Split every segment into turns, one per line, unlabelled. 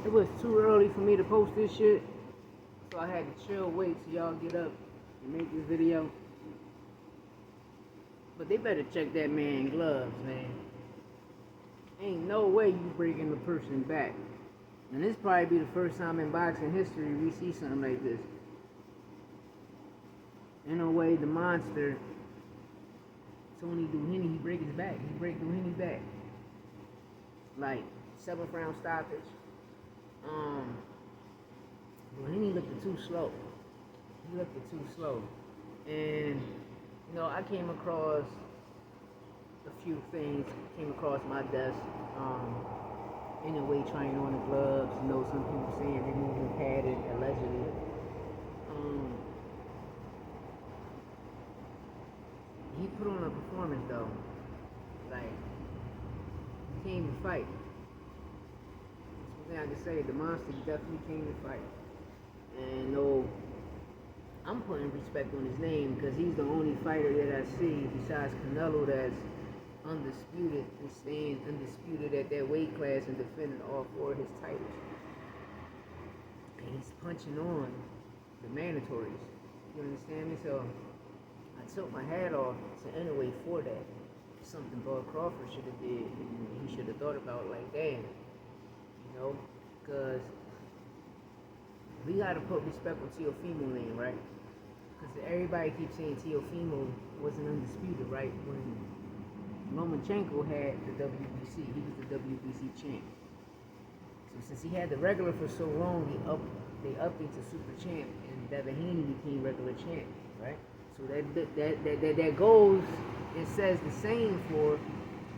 It was too early for me to post this shit, so I had to chill, wait till y'all get up and make this video. But they better check that man gloves, man. Ain't no way you breaking the person back. And this probably be the first time in boxing history we see something like this. Inoue, the monster, TKO Duheny, he break his back. He break Duheny back. Like, 7th round stoppage. Duheny looked too slow. He looked too slow. And, you know, I came across a few things, came across my desk. Inoue trying on the gloves. You know, some people saying they moving padded, allegedly. He put on a performance though. Like, he came to fight. That's one thing I can say. The monster definitely came to fight. And no, I'm putting respect on his name because he's the only fighter that I see besides Canelo that's undisputed and staying undisputed at that weight class and defending all 4 of his titles. And he's punching on the mandatories. You understand me? So I took my hat off to Inoue for that. Something Bud Crawford should have did. And he should have thought about like, damn, you know, because we gotta put respect on Teofimo name, right? Because everybody keeps saying Teofimo wasn't undisputed, right? When Lomachenko had the WBC, he was the WBC champ. So since he had the regular for so long, they upped it to super champ, and Duheny became regular champ, right? So that goes and says the same for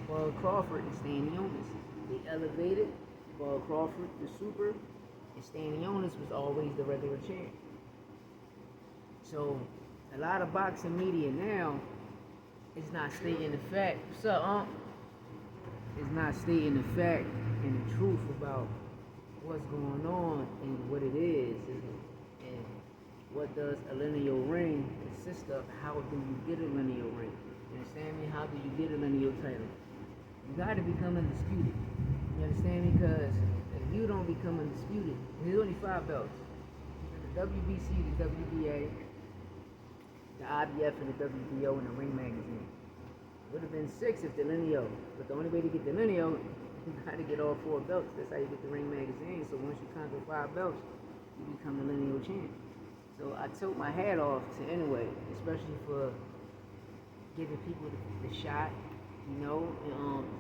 Bud Crawford and Stanionis. They elevated Bud Crawford to super, and Stanionis was always the regular champ. So a lot of boxing media now is not stating the fact. What's up, It's not stating the fact and the truth about what's going on and what it is, and what does a lineal ring consist of. How do you get a lineal ring? You understand me? How do you get a lineal title? You got to become undisputed. You understand me? Because if you don't become undisputed, there's only 5 belts: the WBC, the WBA, the IBF, and the WBO, and the Ring Magazine. It would have been 6 if the lineal, but the only way to get the lineal, you got to get all 4 belts. That's how you get the Ring Magazine. So once you conquer 5 belts, you become the lineal champ. So I took my hat off to Inoue, especially for giving people the shot, you know.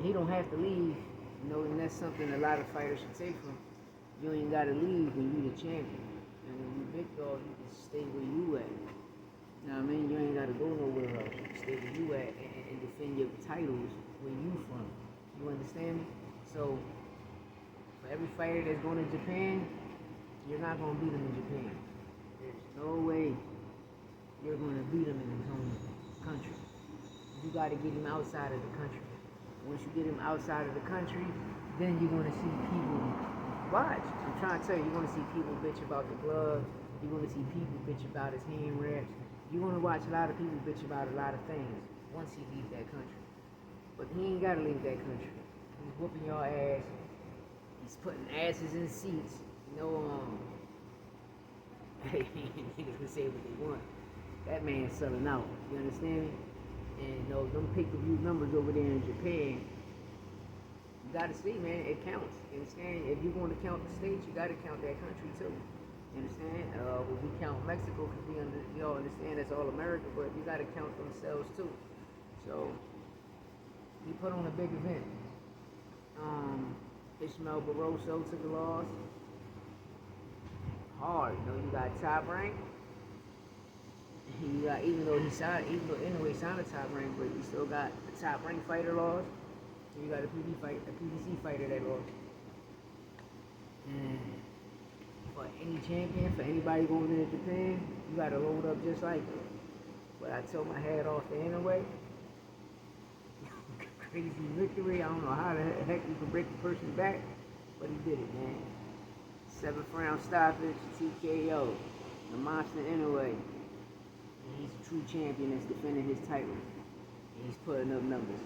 He don't have to leave, you know, and that's something a lot of fighters should take from. You ain't got to leave when you the champion. And when you big dog, you can stay where you at. You know what I mean? You ain't got to go nowhere else. You can stay where you at and defend your titles where you from. You understand me? So, for every fighter that's going to Japan, you're not going to beat him in Japan. There's no way you're going to beat him in his home country. You got to get him outside of the country. Once you get him outside of the country, then you're going to see people watch. I'm trying to tell you, you're going to see people bitch about the gloves. You're going to see people bitch about his hand wraps. You're going to watch a lot of people bitch about a lot of things once he leaves that country. But he ain't got to leave that country. He's whooping your ass. He's putting asses in seats. You know, niggas can say what they want. That man's selling out. You understand me? And you know, them pay-per-view numbers over there in Japan, you gotta see, man, it counts. You understand? If you're going to count the states, you gotta count that country too. You understand? When we count Mexico, because we all understand that's all America, but you gotta count themselves too. So he put on a big event. Ishmael Barroso took a loss. Hard, you know, you got Top Rank. You got, even though Inoue signed a Top Rank, but you still got a Top Rank fighter loss. You got a PBC fighter that lost. And for any champion, for anybody going into Japan, you gotta load up just like it. But I took my hat off to Inoue. Crazy victory. I don't know how the heck you can break the person back, but he did it, man. 7th round stoppage, TKO. The monster Inoue. And he's a true champion that's defending his title. And he's putting up numbers.